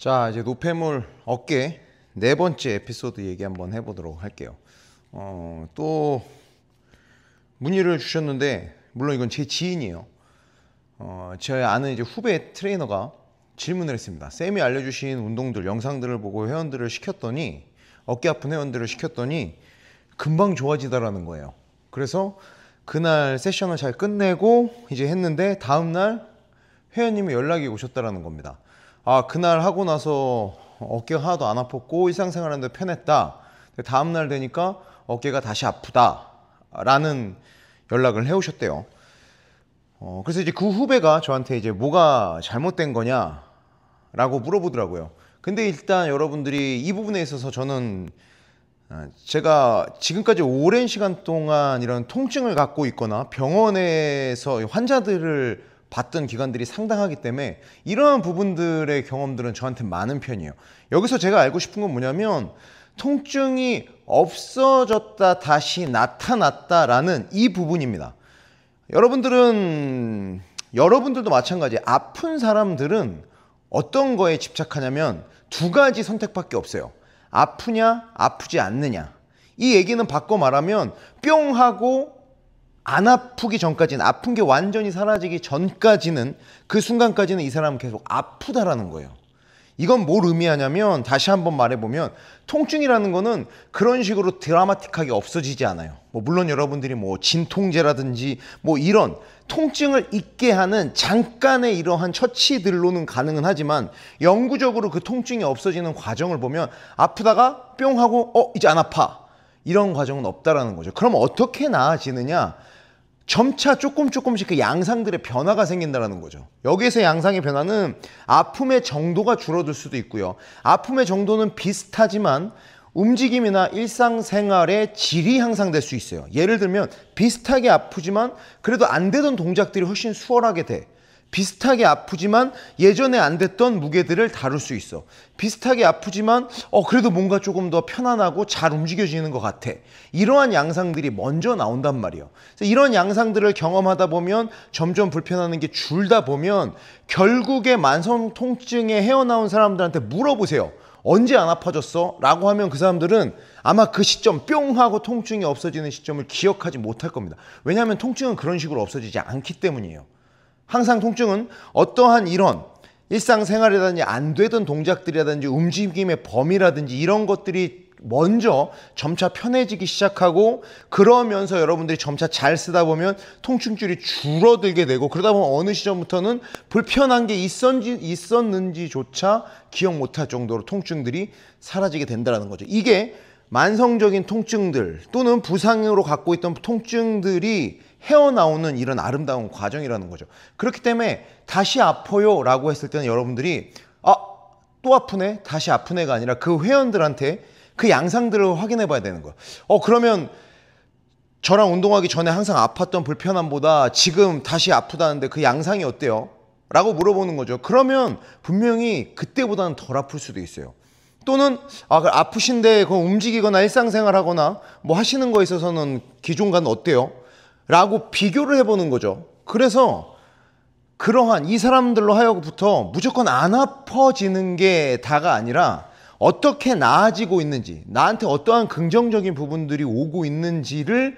자, 이제 노폐물 어깨 네 번째 에피소드 얘기 한번 해보도록 할게요. 또 문의를 주셨는데, 물론 이건 제 지인이에요. 제 아는 이제 후배 트레이너가 질문을 했습니다. 쌤이 알려주신 운동들, 영상들을 보고 회원들을 시켰더니, 어깨 아픈 회원들을 시켰더니 금방 좋아지더라는 거예요. 그래서 그날 세션을 잘 끝내고 이제 했는데 다음날 회원님이 연락이 오셨다라는 겁니다. 아, 그날 하고 나서 어깨가 하나도 안 아팠고 일상생활하는데 편했다. 다음날 되니까 어깨가 다시 아프다 라는 연락을 해오셨대요. 그래서 이제 그 후배가 저한테 이제 뭐가 잘못된 거냐 라고 물어보더라고요. 근데 일단 여러분들이 이 부분에 있어서 저는 제가 지금까지 오랜 시간 동안 이런 통증을 갖고 있거나 병원에서 환자들을 봤던 기간들이 상당하기 때문에 이러한 부분들의 경험들은 저한테 많은 편이에요. 여기서 제가 알고 싶은 건 뭐냐면, 통증이 없어졌다 다시 나타났다라는 이 부분입니다. 여러분들도 마찬가지예요. 아픈 사람들은 어떤 거에 집착하냐면 두 가지 선택밖에 없어요. 아프냐, 아프지 않느냐. 이 얘기는 바꿔 말하면 뿅 하고 안 아프기 전까지는, 아픈 게 완전히 사라지기 전까지는, 그 순간까지는 이 사람은 계속 아프다라는 거예요. 이건 뭘 의미하냐면, 다시 한번 말해보면 통증이라는 거는 그런 식으로 드라마틱하게 없어지지 않아요. 물론 여러분들이 진통제라든지 이런 통증을 잊게 하는 잠깐의 이러한 처치들로는 가능은 하지만, 영구적으로 그 통증이 없어지는 과정을 보면 아프다가 뿅 하고 이제 안 아파, 이런 과정은 없다라는 거죠. 그럼 어떻게 나아지느냐? 점차 조금씩 그 양상들의 변화가 생긴다는 거죠. 여기에서 양상의 변화는 아픔의 정도가 줄어들 수도 있고요. 아픔의 정도는 비슷하지만 움직임이나 일상생활의 질이 향상될 수 있어요. 예를 들면 비슷하게 아프지만 그래도 안 되던 동작들이 훨씬 수월하게 돼. 비슷하게 아프지만 예전에 안 됐던 무게들을 다룰 수 있어. 비슷하게 아프지만 그래도 뭔가 조금 더 편안하고 잘 움직여지는 것 같아. 이러한 양상들이 먼저 나온단 말이에요. 그래서 이런 양상들을 경험하다 보면 점점 불편하는 게 줄다 보면 결국에 만성 통증에 헤어나온 사람들한테 물어보세요. 언제 안 아파졌어? 라고 하면 그 사람들은 아마 그 시점, 뿅 하고 통증이 없어지는 시점을 기억하지 못할 겁니다. 왜냐하면 통증은 그런 식으로 없어지지 않기 때문이에요. 항상 통증은 어떠한 이런 일상생활이라든지 안 되던 동작들이라든지 움직임의 범위라든지 이런 것들이 먼저 점차 편해지기 시작하고, 그러면서 여러분들이 점차 잘 쓰다 보면 통증줄이 줄어들게 되고, 그러다 보면 어느 시점부터는 불편한 게 있었는지조차 기억 못할 정도로 통증들이 사라지게 된다는 거죠. 이게 만성적인 통증들 또는 부상으로 갖고 있던 통증들이 헤어나오는 이런 아름다운 과정이라는 거죠. 그렇기 때문에 다시 아파요 라고 했을 때는 여러분들이 또 아프네? 다시 아프네가 아니라 그 회원들한테 그 양상들을 확인해 봐야 되는 거예요. 그러면 저랑 운동하기 전에 항상 아팠던 불편함보다 지금 다시 아프다는데 그 양상이 어때요? 라고 물어보는 거죠. 그러면 분명히 그때보다는 덜 아플 수도 있어요. 또는 아프신데 움직이거나 일상생활 하거나 하시는 거에 있어서는 기존과는 어때요? 라고 비교를 해보는 거죠. 그래서 그러한 이 사람들로 하여금부터 무조건 안 아파지는 게 다가 아니라 어떻게 나아지고 있는지, 나한테 어떠한 긍정적인 부분들이 오고 있는지를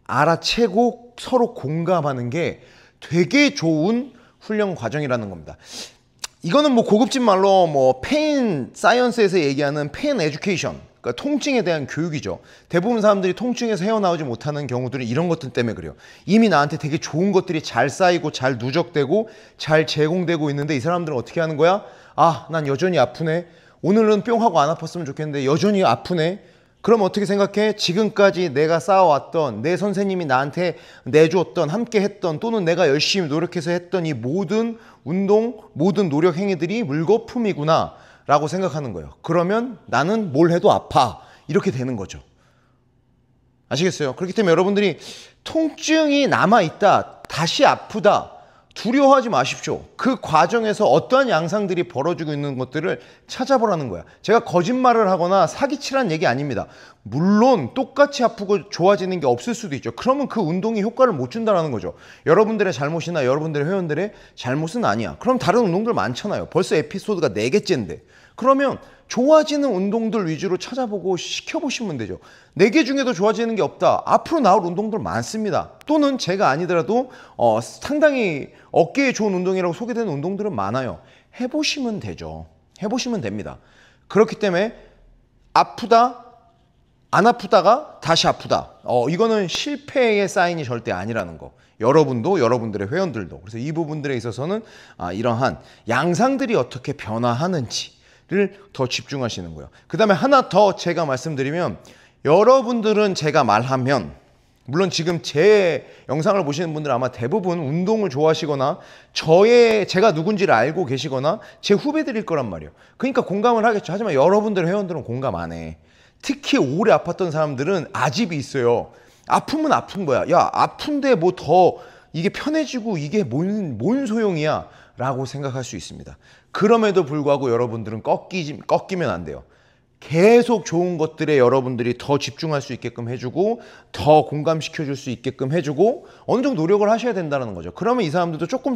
알아채고 서로 공감하는 게 되게 좋은 훈련 과정이라는 겁니다. 이거는 고급진 말로 페인 사이언스에서 얘기하는 페인 에듀케이션, 그러니까 통증에 대한 교육이죠. 대부분 사람들이 통증에서 헤어나오지 못하는 경우들은 이런 것들 때문에 그래요. 이미 나한테 되게 좋은 것들이 잘 쌓이고 잘 누적되고 잘 제공되고 있는데 이 사람들은 어떻게 하는 거야? 난 여전히 아프네. 오늘은 뿅 하고 안 아팠으면 좋겠는데 여전히 아프네. 그럼 어떻게 생각해? 지금까지 내가 쌓아왔던, 내 선생님이 나한테 내줬던, 함께 했던, 또는 내가 열심히 노력해서 했던 이 모든 운동, 모든 노력 행위들이 물거품이구나 라고 생각하는 거예요. 그러면 나는 뭘 해도 아파, 이렇게 되는 거죠. 아시겠어요? 그렇기 때문에 여러분들이 통증이 남아있다, 다시 아프다, 두려워하지 마십시오. 그 과정에서 어떠한 양상들이 벌어지고 있는 것들을 찾아보라는 거야. 제가 거짓말을 하거나 사기치라는 얘기 아닙니다. 물론 똑같이 아프고 좋아지는 게 없을 수도 있죠. 그러면 그 운동이 효과를 못 준다는 거죠. 여러분들의 잘못이나 여러분들의 회원들의 잘못은 아니야. 그럼 다른 운동들 많잖아요. 벌써 에피소드가 4개째인데. 그러면 좋아지는 운동들 위주로 찾아보고 시켜보시면 되죠. 4개 중에도 좋아지는 게 없다. 앞으로 나올 운동들 많습니다. 또는 제가 아니더라도 상당히 어깨에 좋은 운동이라고 소개되는 운동들은 많아요. 해보시면 되죠. 해보시면 됩니다. 그렇기 때문에 아프다, 안 아프다가 다시 아프다. 이거는 실패의 사인이 절대 아니라는 거. 여러분도 여러분들의 회원들도. 그래서 이 부분들에 있어서는 이러한 양상들이 어떻게 변화하는지 를 더 집중하시는 거예요. 그 다음에 하나 더 제가 말씀드리면, 여러분들은 제가 말하면, 물론 지금 제 영상을 보시는 분들은 아마 대부분 운동을 좋아하시거나 제가 누군지를 알고 계시거나 제 후배들일 거란 말이에요. 그러니까 공감을 하겠죠. 하지만 여러분들의 회원들은 공감 안 해. 특히 오래 아팠던 사람들은 아집이 있어요. 아프면 아픈 거야. 야, 아픈데 뭐 더 이게 편해지고 이게 뭔 소용이야 라고 생각할 수 있습니다. 그럼에도 불구하고 여러분들은 꺾이면 안 돼요. 계속 좋은 것들에 여러분들이 더 집중할 수 있게끔 해주고, 더 공감시켜줄 수 있게끔 해주고, 어느 정도 노력을 하셔야 된다는 거죠. 그러면 이 사람들도 조금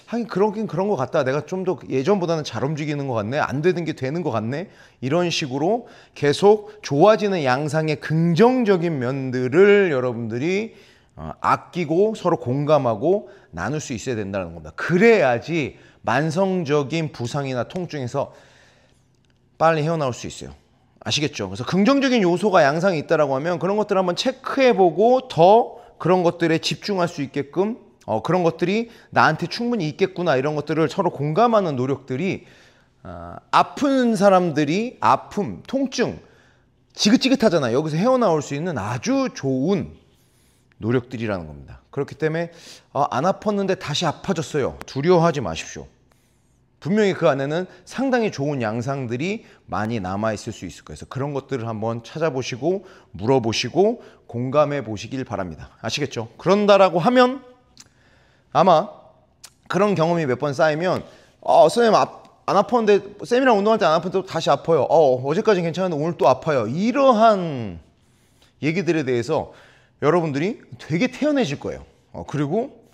하긴 그러긴 그런 것 같다. 내가 좀 더 예전보다는 잘 움직이는 것 같네. 안 되는 게 되는 것 같네. 이런 식으로 계속 좋아지는 양상의 긍정적인 면들을 여러분들이 아끼고 서로 공감하고 나눌 수 있어야 된다는 겁니다. 그래야지 만성적인 부상이나 통증에서 빨리 헤어나올 수 있어요. 아시겠죠? 그래서 긍정적인 요소가 양상이 있다라고 하면 그런 것들을 한번 체크해보고 더 그런 것들에 집중할 수 있게끔, 그런 것들이 나한테 충분히 있겠구나, 이런 것들을 서로 공감하는 노력들이 아픈 사람들이 아픔, 통증, 지긋지긋하잖아요. 여기서 헤어나올 수 있는 아주 좋은 노력들이라는 겁니다. 그렇기 때문에 안 아팠는데 다시 아파졌어요. 두려워하지 마십시오. 분명히 그 안에는 상당히 좋은 양상들이 많이 남아있을 수 있을 거예요. 그래서 그런 것들을 한번 찾아보시고 물어보시고 공감해 보시길 바랍니다. 아시겠죠? 그런다라고 하면 아마 그런 경험이 몇 번 쌓이면 선생님 안 아팠는데, 쌤이랑 운동할 때 안 아팠는데 다시 아파요. 어제까지는 괜찮은데 오늘 또 아파요. 이러한 얘기들에 대해서 여러분들이 되게 태연해질 거예요. 그리고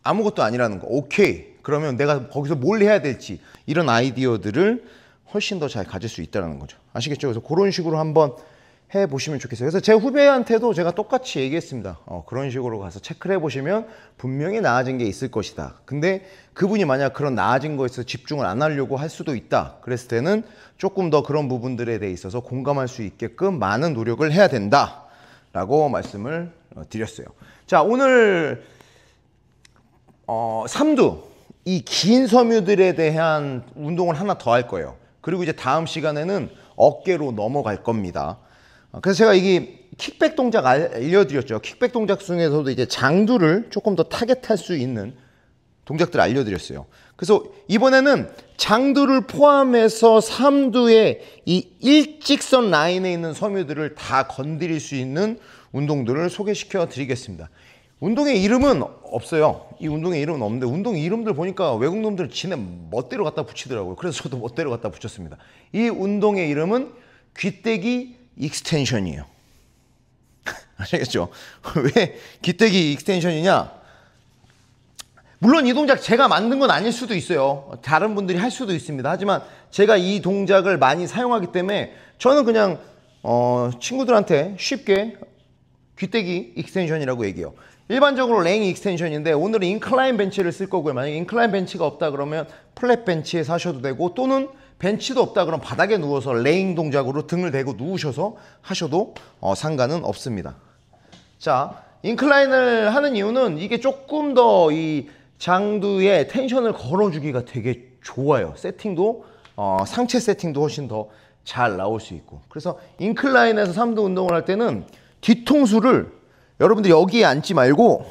아무것도 아니라는 거. 오케이. 그러면 내가 거기서 뭘 해야 될지, 이런 아이디어들을 훨씬 더 잘 가질 수 있다는 거죠. 아시겠죠? 그래서 그런 식으로 한번 해보시면 좋겠어요. 그래서 제 후배한테도 제가 똑같이 얘기했습니다. 그런 식으로 가서 체크를 해보시면 분명히 나아진 게 있을 것이다. 근데 그분이 만약 그런 나아진 거에서 집중을 안 하려고 할 수도 있다. 그랬을 때는 조금 더 그런 부분들에 대해 있어서 공감할 수 있게끔 많은 노력을 해야 된다 라고 말씀을 드렸어요. 자, 오늘 삼두, 이 긴 섬유들에 대한 운동을 하나 더 할 거예요. 그리고 이제 다음 시간에는 어깨로 넘어갈 겁니다. 그래서 제가 이게 킥백 동작 알려드렸죠. 킥백 동작 중에서도 이제 장두를 조금 더 타겟할 수 있는 동작들을 알려드렸어요. 그래서 이번에는 장두를 포함해서 삼두의 이 일직선 라인에 있는 섬유들을 다 건드릴 수 있는 운동들을 소개시켜 드리겠습니다. 운동의 이름은 없어요. 이 운동의 이름은 없는데, 운동 이름들 보니까 외국 놈들 지네 멋대로 갖다 붙이더라고요. 그래서 저도 멋대로 갖다 붙였습니다. 이 운동의 이름은 귀때기 익스텐션이에요. 아시겠죠? 왜 귀때기 익스텐션이냐? 물론 이 동작 제가 만든 건 아닐 수도 있어요. 다른 분들이 할 수도 있습니다. 하지만 제가 이 동작을 많이 사용하기 때문에 저는 그냥 친구들한테 쉽게 귀때기 익스텐션이라고 얘기해요. 일반적으로 랭 익스텐션인데 오늘은 인클라인 벤치를 쓸 거고요. 만약에 인클라인 벤치가 없다 그러면 플랫 벤치에서 하셔도 되고, 또는 벤치도 없다 그러면 바닥에 누워서 레잉 동작으로 등을 대고 누우셔서 하셔도 상관은 없습니다. 자, 인클라인을 하는 이유는 이게 조금 더 이 장두에 텐션을 걸어주기가 되게 좋아요. 세팅도 상체 세팅도 훨씬 더 잘 나올 수 있고. 그래서 인클라인에서 삼두 운동을 할 때는 뒤통수를 여러분들 여기에 앉지 말고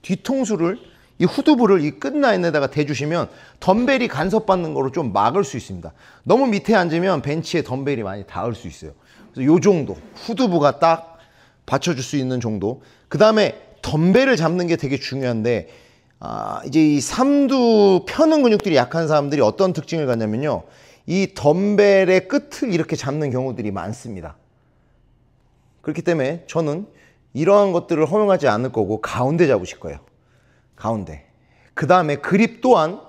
뒤통수를, 이 후두부를 이 끝라인에다가 대주시면 덤벨이 간섭받는 거로 좀 막을 수 있습니다. 너무 밑에 앉으면 벤치에 덤벨이 많이 닿을 수 있어요. 그래서 요 정도 후두부가 딱 받쳐줄 수 있는 정도. 그 다음에 덤벨을 잡는 게 되게 중요한데 이제 이 삼두 펴는 근육들이 약한 사람들이 어떤 특징을 갖냐면요. 이 덤벨의 끝을 이렇게 잡는 경우들이 많습니다. 그렇기 때문에 저는 이러한 것들을 허용하지 않을 거고 가운데 잡으실 거예요. 가운데. 그 다음에 그립 또한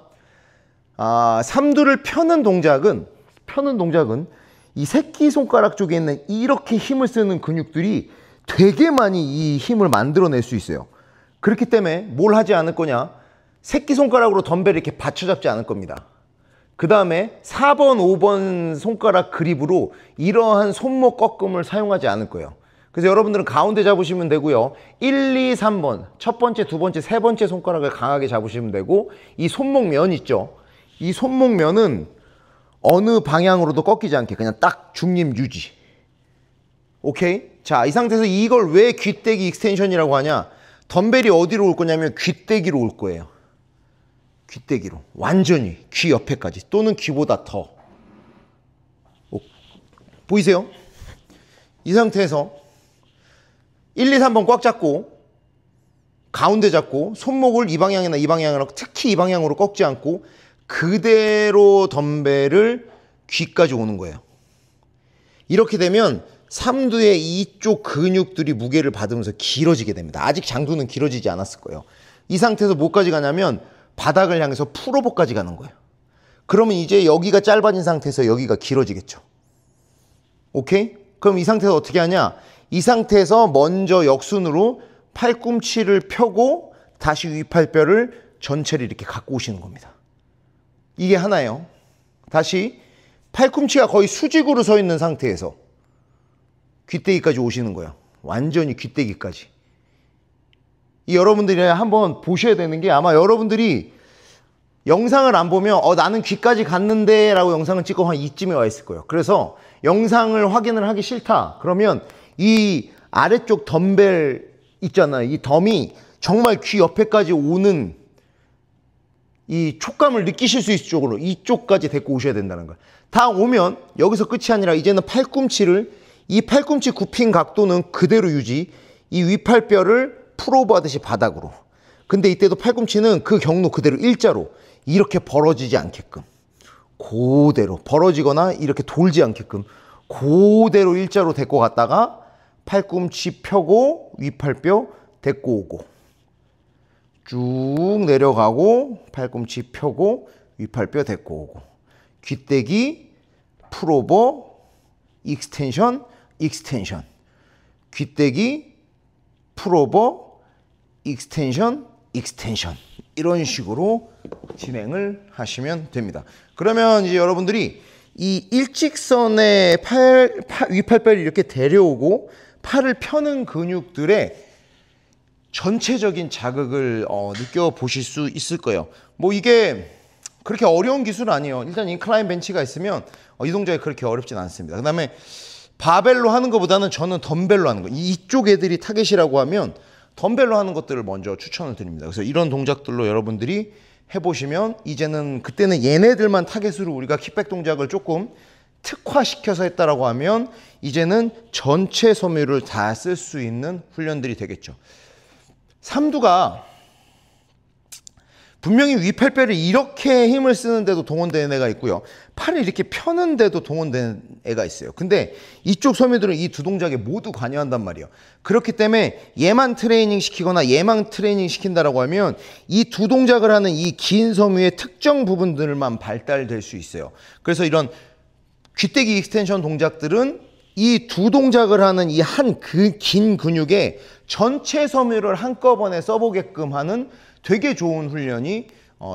삼두를 펴는 동작은 이 새끼손가락 쪽에 있는 이렇게 힘을 쓰는 근육들이 되게 많이 이 힘을 만들어낼 수 있어요. 그렇기 때문에 뭘 하지 않을 거냐? 새끼손가락으로 덤벨을 이렇게 받쳐 잡지 않을 겁니다. 그 다음에 4번, 5번 손가락 그립으로 이러한 손목 꺾음을 사용하지 않을 거예요. 그래서 여러분들은 가운데 잡으시면 되고요. 1, 2, 3번, 첫 번째, 두 번째, 세 번째 손가락을 강하게 잡으시면 되고 이 손목면 있죠? 이 손목면은 어느 방향으로도 꺾이지 않게 그냥 딱 중립 유지. 오케이? 자, 이 상태에서 이걸 왜 귀때기 익스텐션이라고 하냐? 덤벨이 어디로 올 거냐면 귀때기로 올 거예요. 귀때기로. 완전히 귀 옆에까지 또는 귀보다 더. 보이세요? 이 상태에서 1, 2, 3번 꽉 잡고 가운데 잡고 손목을 이 방향이나 이 방향으로 특히 이 방향으로 꺾지 않고 그대로 덤벨을 귀까지 오는 거예요. 이렇게 되면 삼두의 이쪽 근육들이 무게를 받으면서 길어지게 됩니다. 아직 장두는 길어지지 않았을 거예요. 이 상태에서 뭐까지 가냐면 바닥을 향해서 풀오버까지 가는 거예요. 그러면 이제 여기가 짧아진 상태에서 여기가 길어지겠죠. 오케이? 그럼 이 상태에서 어떻게 하냐? 이 상태에서 먼저 역순으로 팔꿈치를 펴고 다시 위팔뼈를 전체를 이렇게 갖고 오시는 겁니다. 이게 하나예요. 다시 팔꿈치가 거의 수직으로 서 있는 상태에서 귀때기까지 오시는 거예요. 완전히 귀때기까지. 이 여러분들이 한번 보셔야 되는 게 아마 여러분들이 영상을 안 보면 나는 귀까지 갔는데 라고 영상을 찍고 한 이쯤에 와 있을 거예요. 그래서 영상을 확인을 하기 싫다. 그러면 이 아래쪽 덤벨 있잖아요. 이 덤이 정말 귀 옆에까지 오는 이 촉감을 느끼실 수 있을 쪽으로 이쪽까지 데리고 오셔야 된다는 거예요. 다 오면 여기서 끝이 아니라 이제는 팔꿈치를 이 팔꿈치 굽힌 각도는 그대로 유지, 이 위팔뼈를 풀오버 하듯이 바닥으로. 근데 이때도 팔꿈치는 그 경로 그대로 일자로 이렇게 벌어지지 않게끔 그대로 벌어지거나 이렇게 돌지 않게끔 그대로 일자로 데리고 갔다가 팔꿈치 펴고 위팔뼈 데리고 오고 쭉 내려가고 팔꿈치 펴고 위팔뼈 데리고 오고 귀때기 풀오버 익스텐션 익스텐션 귀때기 풀오버 익스텐션 익스텐션 이런 식으로 진행을 하시면 됩니다. 그러면 이제 여러분들이 이 일직선에 위팔뼈를 이렇게 데려오고 팔을 펴는 근육들의 전체적인 자극을 느껴보실 수 있을 거예요. 뭐 이게 그렇게 어려운 기술은 아니에요. 일단 인클라인 벤치가 있으면 이 동작이 그렇게 어렵진 않습니다. 그 다음에 바벨로 하는 것보다는 저는 덤벨로 하는 거. 이쪽 애들이 타겟이라고 하면 덤벨로 하는 것들을 먼저 추천을 드립니다. 그래서 이런 동작들로 여러분들이 해보시면 이제는 그때는 얘네들만 타겟으로 우리가 킥백 동작을 조금 특화시켜서 했다라고 하면 이제는 전체 섬유를 다 쓸 수 있는 훈련들이 되겠죠. 삼두가 분명히 위팔뼈를 이렇게 힘을 쓰는데도 동원되는 애가 있고요. 팔을 이렇게 펴는데도 동원되는 애가 있어요. 근데 이쪽 섬유들은 이 두 동작에 모두 관여한단 말이에요. 그렇기 때문에 얘만 트레이닝 시키거나 얘만 트레이닝 시킨다라고 하면 이 두 동작을 하는 이 긴 섬유의 특정 부분들만 발달될 수 있어요. 그래서 이런 귀때기 익스텐션 동작들은 이 두 동작을 하는 이 한 긴 근육의 전체 섬유를 한꺼번에 써보게끔 하는 되게 좋은 훈련이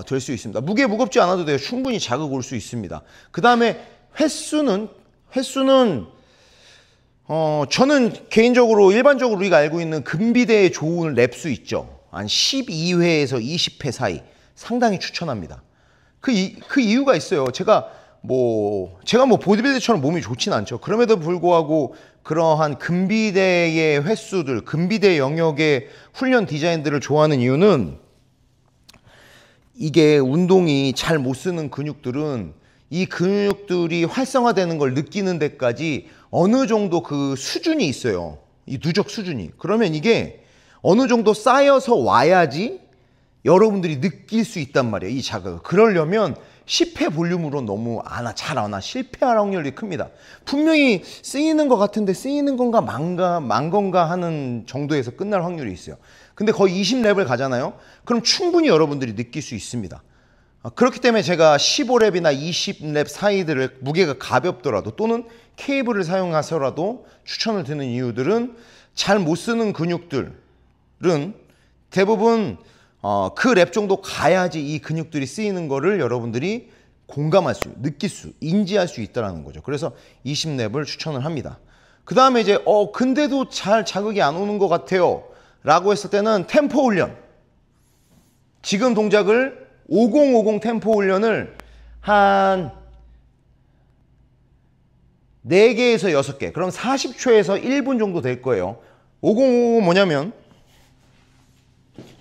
될 수 있습니다. 무게 무겁지 않아도 돼요. 충분히 자극 올 수 있습니다. 그 다음에 횟수는 저는 개인적으로 일반적으로 우리가 알고 있는 금비대의 좋은 랩수 있죠. 한 12회에서 20회 사이 상당히 추천합니다. 그 이유가 있어요. 제가 보디빌더처럼 몸이 좋진 않죠. 그럼에도 불구하고 그러한 금비대의 횟수들, 금비대 영역의 훈련 디자인들을 좋아하는 이유는 이게 운동이 잘 못 쓰는 근육들은 이 근육들이 활성화되는 걸 느끼는 데까지 어느 정도 그 수준이 있어요. 이 누적 수준이. 그러면 이게 어느 정도 쌓여서 와야지 여러분들이 느낄 수 있단 말이에요. 이 자극을. 그러려면 10회 볼륨으로 너무 잘 안 와. 실패할 확률이 큽니다. 분명히 쓰이는 것 같은데 쓰이는 건가 만 건가 하는 정도에서 끝날 확률이 있어요. 근데 거의 20랩을 가잖아요. 그럼 충분히 여러분들이 느낄 수 있습니다. 그렇기 때문에 제가 15랩이나 20랩 사이들을 무게가 가볍더라도 또는 케이블을 사용하서라도 추천을 드리는 이유들은 잘 못 쓰는 근육들은 대부분 그 랩 정도 가야지 이 근육들이 쓰이는 거를 여러분들이 공감할 수, 느낄 수, 인지할 수 있다는 거죠. 그래서 20랩을 추천을 합니다. 그 다음에 이제 근데도 잘 자극이 안 오는 것 같아요 라고 했을 때는 템포 훈련. 지금 동작을 5050 템포 훈련을 한 4개에서 6개, 그럼 40초에서 1분 정도 될 거예요. 5050은 뭐냐면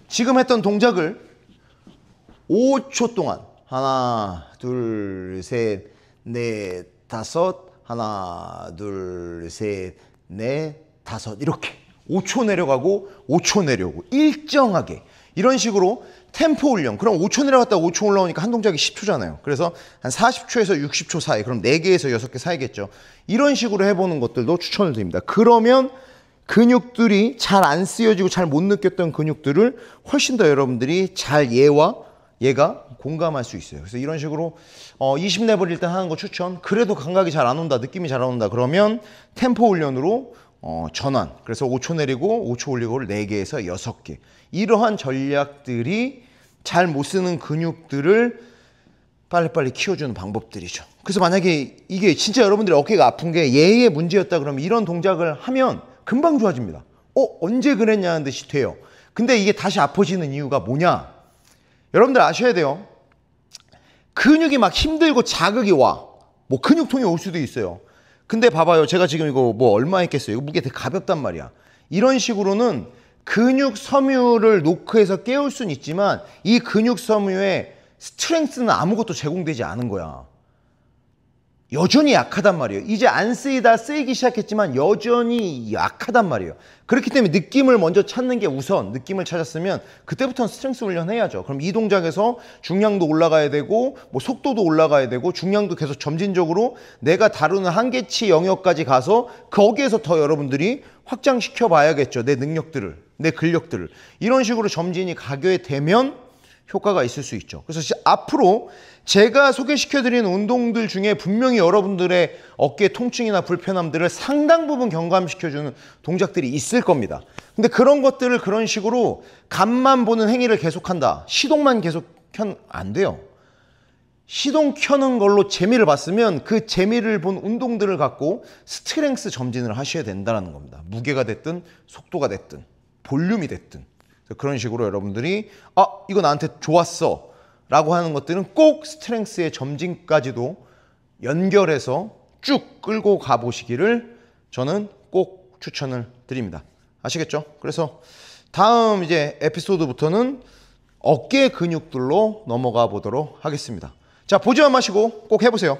지금 했던 동작을 5초 동안 하나, 둘, 셋, 넷, 다섯, 하나, 둘, 셋, 넷, 다섯 이렇게 5초 내려가고 5초 내려오고 일정하게 이런 식으로 템포 훈련. 그럼 5초 내려갔다가 5초 올라오니까 한 동작이 10초잖아요. 그래서 한 40초에서 60초 사이, 그럼 4개에서 6개 사이겠죠. 이런 식으로 해보는 것들도 추천을 드립니다. 그러면 근육들이 잘 안 쓰여지고 잘 못 느꼈던 근육들을 훨씬 더 여러분들이 잘 얘가 공감할 수 있어요. 그래서 이런 식으로 20랩을 일단 하는 거 추천. 그래도 감각이 잘 안 온다, 느낌이 잘 안 온다 그러면 템포 훈련으로 전환. 그래서 5초 내리고 5초 올리고를 4개에서 6개. 이러한 전략들이 잘 못 쓰는 근육들을 빨리빨리 키워주는 방법들이죠. 그래서 만약에 이게 진짜 여러분들이 어깨가 아픈 게 얘의 문제였다 그러면 이런 동작을 하면 금방 좋아집니다. 언제 그랬냐는 듯이 돼요. 근데 이게 다시 아파지는 이유가 뭐냐? 여러분들 아셔야 돼요. 근육이 막 힘들고 자극이 와. 뭐 근육통이 올 수도 있어요. 근데 봐봐요. 제가 지금 이거 뭐 얼마 했겠어요? 이거 무게 되게 가볍단 말이야. 이런 식으로는 근육 섬유를 노크해서 깨울 수는 있지만 이 근육 섬유의 스트렝스는 아무것도 제공되지 않은 거야. 여전히 약하단 말이에요. 이제 안 쓰이다 쓰이기 시작했지만 여전히 약하단 말이에요. 그렇기 때문에 느낌을 먼저 찾는 게 우선. 느낌을 찾았으면 그때부터는 스트렝스 훈련해야죠. 그럼 이 동작에서 중량도 올라가야 되고 뭐 속도도 올라가야 되고 중량도 계속 점진적으로 내가 다루는 한계치 영역까지 가서 거기에서 더 여러분들이 확장시켜 봐야겠죠. 내 능력들을, 내 근력들을. 이런 식으로 점진이 가게 되면 효과가 있을 수 있죠. 그래서 앞으로 제가 소개시켜드리는 운동들 중에 분명히 여러분들의 어깨 통증이나 불편함들을 상당 부분 경감시켜주는 동작들이 있을 겁니다. 근데 그런 것들을 그런 식으로 간만 보는 행위를 계속한다. 시동만 계속 안 돼요. 시동 켜는 걸로 재미를 봤으면 그 재미를 본 운동들을 갖고 스트렝스 점진을 하셔야 된다는 겁니다. 무게가 됐든 속도가 됐든 볼륨이 됐든. 그런 식으로 여러분들이 이거 나한테 좋았어 라고 하는 것들은 꼭 스트렝스의 점진까지도 연결해서 쭉 끌고 가보시기를 저는 꼭 추천을 드립니다. 아시겠죠? 그래서 다음 이제 에피소드부터는 어깨 근육들로 넘어가 보도록 하겠습니다. 자, 보지만 마시고 꼭 해보세요.